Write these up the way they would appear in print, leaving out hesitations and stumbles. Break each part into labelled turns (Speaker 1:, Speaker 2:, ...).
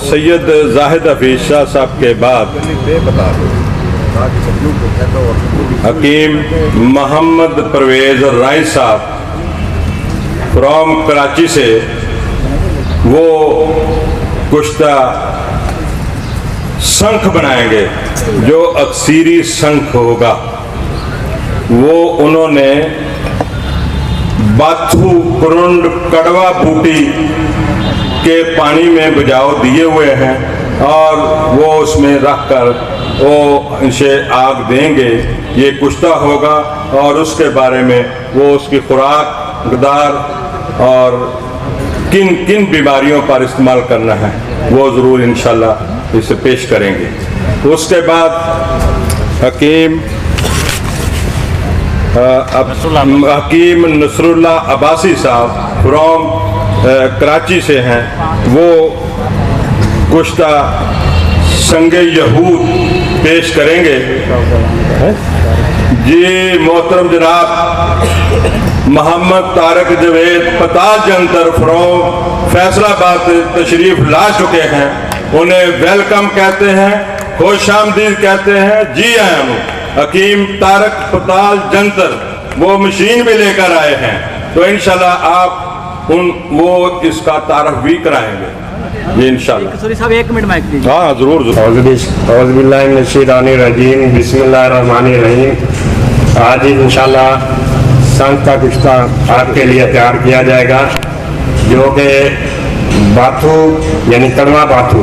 Speaker 1: सैयद जाहिद हफीज शाह साहब के बाद हकीम मोहम्मद परवेज़ राय साहब फ्रॉम कराची से वो कुश्ता शंख बनाएंगे जो अक्सीरी शंख होगा। वो उन्होंने बाथू कुरुंड कड़वा बूटी के पानी में बुझाव दिए हुए हैं और वो उसमें रख कर वो इसे आग देंगे। ये कुश्ता होगा और उसके बारे में वो उसकी खुराक गदार और किन किन बीमारियों पर इस्तेमाल करना है वो ज़रूर इंशाल्लाह इसे पेश करेंगे। उसके बाद हकीम नसरुल्ला अब्बासी साहब फ्रॉम कराची से हैं। वो कुश्ता संगे यहूद पेश करेंगे। जी मोहतरम जनाब मोहम्मद तारक जवेद पताल जंतर फ्रॉम फैसलाबाद तशरीफ ला चुके हैं। उन्हें वेलकम कहते हैं, खुश आमदीद कहते हैं। जी आया हूँ हकीम तारक पताल जंतर वो मशीन भी लेकर आए हैं, तो इंशाल्लाह आप वो इसका तारफ भी कराएंगे ये इंशाल्लाह।
Speaker 2: सॉरी साहब एक मिनट माइक दीजिए।
Speaker 1: हाँ जरूर
Speaker 3: औज़ुबिल्लाहिमिनश्शैतानिर्रजीम बिस्मिल्लाहिर्रहमानिर्रहीम। आज ही इंशाल्लाह शंख का कुश्ता आपके लिए तैयार किया जाएगा जो कि बाथू यानी कड़वा बाथू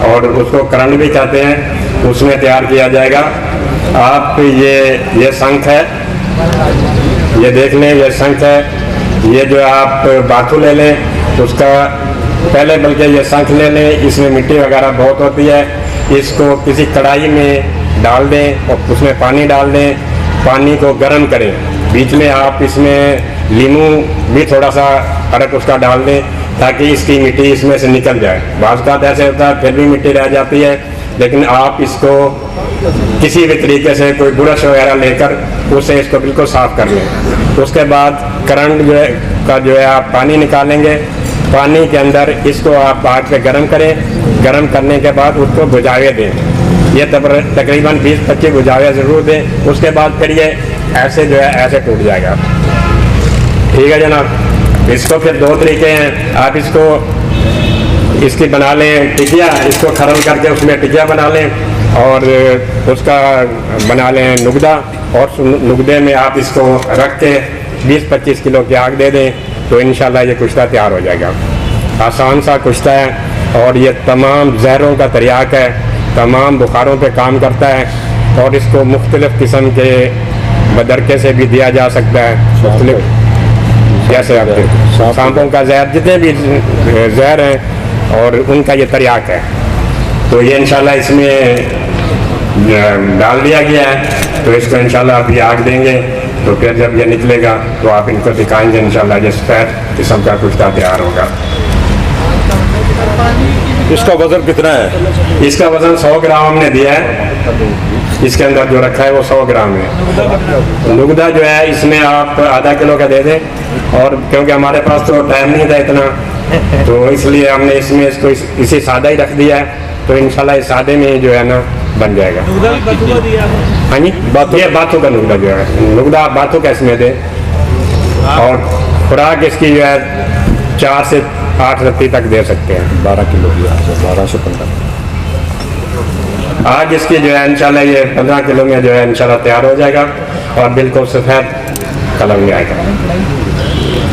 Speaker 3: और उसको करंड भी कहते हैं, उसमें तैयार किया जाएगा। आप ये शंख है, ये देख लें, ये शंख है। ये जो आप बाथू ले लें उसका पहले बल्कि ये शंख ले लें, इसमें मिट्टी वगैरह बहुत होती है। इसको किसी कढ़ाई में डाल दें और उसमें पानी डाल दें, पानी को गर्म करें। बीच में आप इसमें लीमू भी थोड़ा सा अरक उसका डाल दें ताकि इसकी मिट्टी इसमें से निकल जाए। बाज़ का ऐसे होता है फिर भी मिट्टी रह जाती है, लेकिन आप इसको किसी भी तरीके से कोई ब्रश वगैरह लेकर उससे इसको बिल्कुल साफ़ कर लें। उसके बाद करंट जो है आप पानी निकालेंगे, पानी के अंदर इसको आप आग पे गर्म करें। गर्म करने के बाद उसको बुझावे दें। ये तकरीबन 20-25 बुझावे ज़रूर दें। उसके बाद फिर ये ऐसे जो है ऐसे टूट जाएगा। ठीक है जनाब। इसको फिर दो तरीके हैं, आप इसकी बना लें टिकिया, इसको खरल करके उसमें टिकिया बना लें और उसका बना लें नुगदा, और नुगदे में आप इसको रख के 20-25 किलो की आग दे दें तो इंशाल्लाह ये कुश्ता तैयार हो जाएगा। आसान सा कुश्ता है और ये तमाम जहरों का तरियाक है, तमाम बुखारों पे काम करता है और इसको मुख्तलिफ़ किस्म के बदरके से भी दिया जा सकता है। मुख्तलिफ जैसे आपके सांपों का जहर, जितने भी जहर हैं और उनका ये तरियाक है, तो ये इंशाल्लाह इसमें डाल दिया गया है। तो इसको इंशाल्लाह अभी आग देंगे तो फिर जब ये निकलेगा तो आप इनको दिखाएंगे इंशाल्लाह ये सफ़ेद किस्म का कुश्ता तैयार होगा।
Speaker 1: इसका वजन कितना है?
Speaker 3: इसका वजन 100 ग्राम हमने दिया है। इसके अंदर जो रखा है वो 100 ग्राम है। नुगदा जो है इसमें आप आधा किलो का दे दें, और क्योंकि हमारे पास तो टाइम नहीं था इतना, तो इसलिए हमने इसमें इसको इसी सादा ही रख दिया है। तो इंशाल्लाह इस सादे में जो है ना बन जाएगा। हाँ जी, ये बाथू का नुगदा जो है, नुगदा बाथू का इसमें दे। और खुराक इसकी जो है 4 से 8 रत्ती तक दे सकते हैं।
Speaker 1: 12 किलो की 12 से 15।
Speaker 3: आज इसकी जो है इंशाल्लाह ये 15 किलो में जो है इंशाल्लाह तैयार हो जाएगा और बिल्कुल सफ़ेद कलर में आएगा।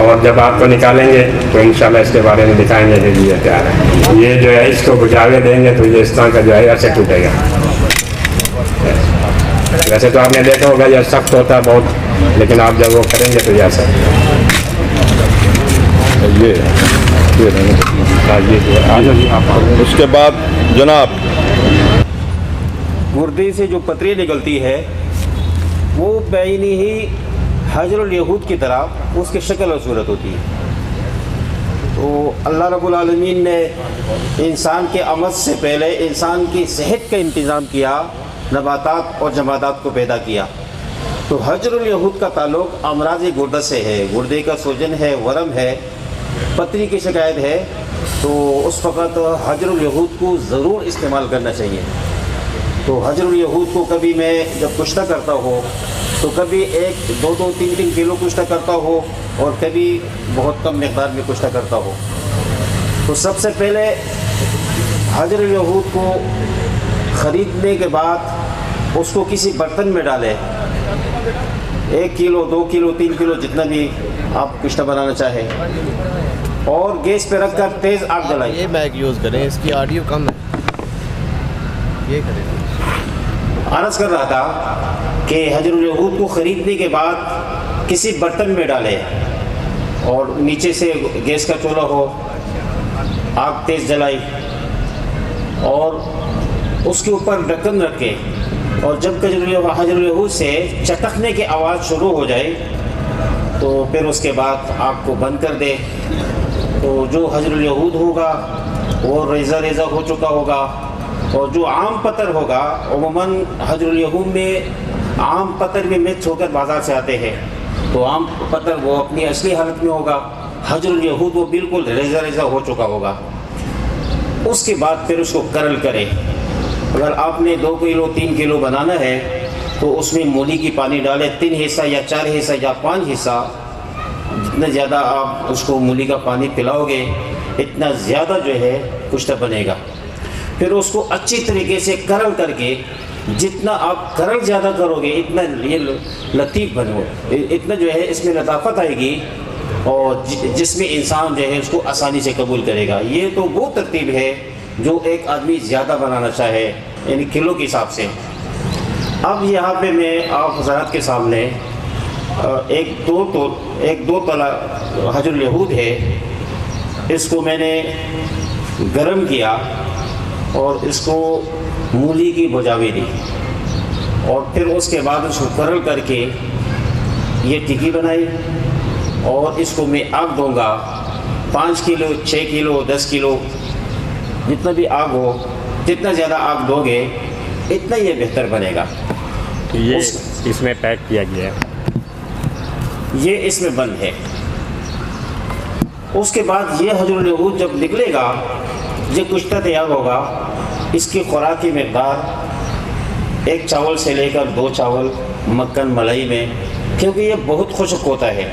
Speaker 3: और जब आपको निकालेंगे तो इंशाल्लाह इसके बारे में दिखाएंगे कि ये तैयार है। ये जो है इसको बुझावे देंगे तो ये इस तरह का जो है ऐसे टूटेगा। वैसे तो आपने देखा होगा यह सख्त होता है बहुत, लेकिन आप जब वो करेंगे तो ये ऐसा
Speaker 1: उसके बाद जनाब
Speaker 4: गुर्दे से जो पतरी निकलती है वो बैनी ही हजरुल यहूद की तरह उसकी शक्ल और सूरत होती है। तो अल्लाह रब्बुल आलमीन ने इंसान के अमद से पहले इंसान की सेहत का इंतज़ाम किया, नबातात और जमादात को पैदा किया। तो हजरुल यहूद का ताल्लुक़ अमराज़ गुर्दा से है, गुर्दे का सूजन है, वरम है, पथरी की शिकायत है, तो उस वक़्त हजरुल यहूद को ज़रूर इस्तेमाल करना चाहिए। तो हजरुल यहूद को कभी मैं जब कुश्ता करता हो तो कभी 1-2-3 किलो कुश्ता करता हो और कभी बहुत कम मकदार में कुश्ता करता हो। तो सबसे पहले हजरुल यहूद को ख़रीदने के बाद उसको किसी बर्तन में डालें, 1 किलो 2 किलो 3 किलो जितना भी आप कुश्ता बनाना चाहें, और गैस पे रख कर तेज़ आग जलाएं।
Speaker 2: ये मैग यूज़ करें, इसकी ऑडियो कम है, ये करें।
Speaker 4: अर्ज़ कर रहा था कि हजरुल यहूद को ख़रीदने के बाद किसी बर्तन में डालें और नीचे से गैस का चूल्हा हो, आग तेज़ जलाई और उसके ऊपर ढक्कन रखें, और जब हजरुल यहूद से चटकने की आवाज़ शुरू हो जाए तो फिर उसके बाद आग को बंद कर दे। तो जो हजरुल यहूद होगा वो रेज़ा रेज़ा हो चुका होगा, और जो आम पत्थर होगा उमूमन हजरुल यहूद में आम पत्थर भी मिक्स होकर बाज़ार से आते हैं, तो आम पत्थर वो अपनी असली हालत में होगा, हजरुल यहूद वो बिल्कुल रेज़ा रेज़ा हो चुका होगा। उसके बाद फिर उसको करल करें। अगर आपने 2 किलो 3 किलो बनाना है तो उसमें मूली की पानी डालें, 3 हिस्सा या 4 हिस्सा या 5 हिस्सा, जितना ज़्यादा आप उसको मूली का पानी पिलाओगे इतना ज़्यादा जो है कुश्ता बनेगा। फिर उसको अच्छी तरीके से करल करके, जितना आप करल ज़्यादा करोगे इतना ये लतीफ़ बनो, इतना जो है इसमें लताफ़त आएगी और जिसमें इंसान जो है उसको आसानी से कबूल करेगा। ये तो वो तरतीब है जो एक आदमी ज़्यादा बनाना चाहे, यानी किलो के हिसाब से। अब यहाँ पे मैं आप हज़रात के सामने एक दो तला हजरुल यहूद है, इसको मैंने गरम किया और इसको मूली की बुझावी दी, और फिर उसके बाद उसको करल करके ये टिक्की बनाई, और इसको मैं आग दूंगा 5 किलो 6 किलो 10 किलो जितना भी आग हो, जितना ज़्यादा आग दोगे इतना ये बेहतर बनेगा।
Speaker 3: ये इसमें पैक किया गया है,
Speaker 4: ये इसमें बंद है। उसके बाद ये हजरुल यहूद जब निकलेगा, ये कुश्ता तैयार होगा, इसकी खुराक की मकदार 1 चावल से लेकर 2 चावल मक्खन मलाई में, क्योंकि ये बहुत खुश्क होता है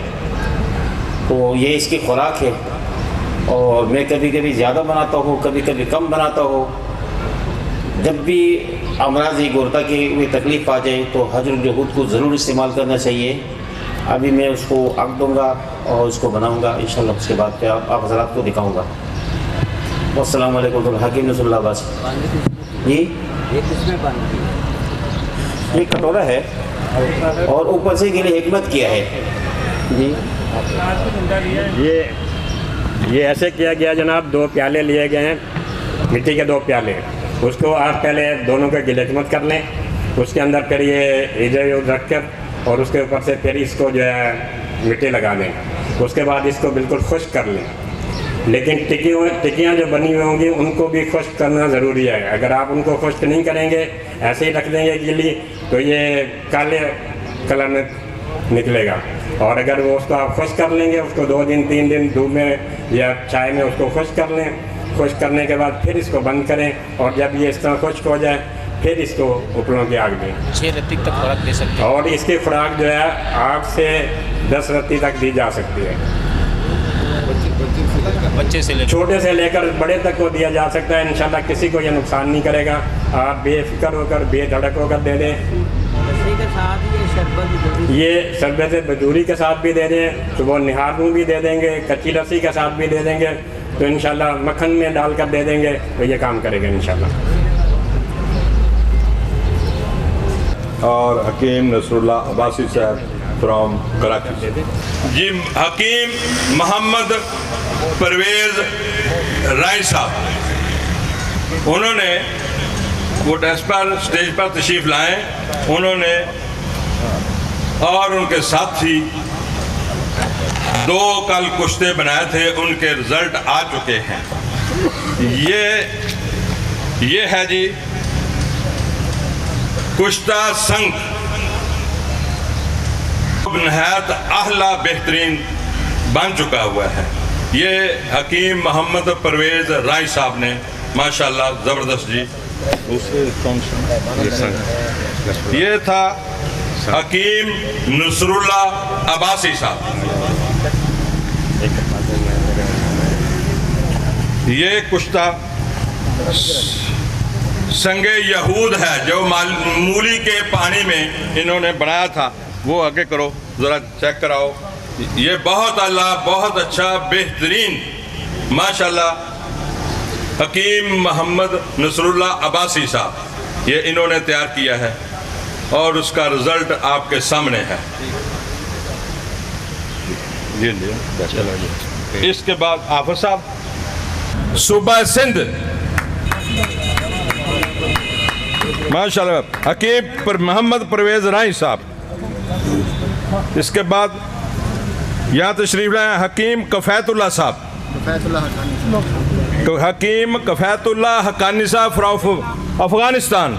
Speaker 4: तो ये इसकी खुराक है। और मैं कभी कभी ज़्यादा बनाता हूँ, कभी कभी कम बनाता हूँ। जब भी अमराज़ गुर्दा की कोई तकलीफ़ आ जाए तो हजरुल यहूद को ज़रूर इस्तेमाल करना चाहिए। अभी मैं उसको आग दूँगा और उसको बनाऊँगा इंशाअल्लाह, उसके बाद फिर आप हज़रात को दिखाऊँगा। अस्सलाम वालेकुम। हकीम नसरुल्लाह अब्बास जी, ये कटोरा है और ऊपर से के लिए हिकमत किया है जी।
Speaker 3: ये ऐसे किया गया जनाब, 2 प्याले लिए गए हैं, मिट्टी के 2 प्याले, उसको आप पहले दोनों का गिलकमत कर लें, उसके अंदर फिर ये इधर रख कर और उसके ऊपर से फिर इसको जो है मिट्टी लगा लें। उसके बाद इसको बिल्कुल खुश्क कर लें, लेकिन टिक्कियाँ जो बनी हुई होंगी उनको भी खुश्क करना ज़रूरी है। अगर आप उनको खुश्क नहीं करेंगे, ऐसे ही रख देंगे गीली, तो ये काले कलर में निकलेगा। और अगर वो उसको आप खुश्क कर लेंगे, उसको 2 दिन 3 दिन धूप में या चाय में उसको खुश्क कर लें, खुश्क करने के बाद फिर इसको बंद करें, और जब ये इस तरह खुश्क हो जाए फिर इसको उपलों की आग दें।
Speaker 2: 6 रत्ती तक खुराक दे सकते हैं,
Speaker 3: और इसकी खुराक जो है 8 से 10 रत्ती तक दी जा सकती है।
Speaker 2: बच्चे से लेकर
Speaker 3: छोटे से लेकर बड़े तक को दिया जा सकता है। इंशाल्लाह किसी को ये नुकसान नहीं करेगा। आप बेफिक्र होकर बेधड़क होकर दे दें। ये शरबत बजूरी के साथ भी दे दें, सुबह निहार में भी दे देंगे, कच्ची लस्सी के साथ भी दे देंगे, तो इंशाल्लाह मक्खन में डालकर दे देंगे तो ये काम करेगा इंशाल्लाह।
Speaker 1: और हकीम नसरुल्लाह अब्बासी साहब फ्रॉम कराची। जी, हकीम मोहम्मद परवेज़ राय साहब, उन्होंने वो स्टेज पर तशरीफ़ लाए, उन्होंने और उनके साथी 2 कल कुश्ते बनाए थे, उनके रिज़ल्ट आ चुके हैं। ये है जी कुश्ता संघ नहायत आला बेहतरीन बन चुका हुआ है। ये हकीम मोहम्मद परवेज़ राय साहब ने माशाल्लाह ज़बरदस्त जी। दूसरे कौन सा? ये था हकीम नसरुल्ला अब्बासी साहब। ये कुश्ता संगे यहूद है जो मूली के पानी में इन्होंने बनाया था, वो आगे करो ज़रा चेक कराओ। ये बहुत अल्लाह बहुत अच्छा बेहतरीन माशाल्लाह हकीम मोहम्मद नसरुल्ला अब्बासी साहब ये इन्होंने तैयार किया है और उसका रिज़ल्ट आपके सामने है। इसके बाद हाफिज़ साहब सूबा सिंध माशाल्लाह हकीम मोहम्मद परवेज़ राय साहब। इसके बाद यहाँ तशरीफ लाए हकीम कफ़ैतुल्लाह साहब, हकीम कफ़ैतुल्लाह हक्कानी साहब फ्रॉम अफ़गानिस्तान।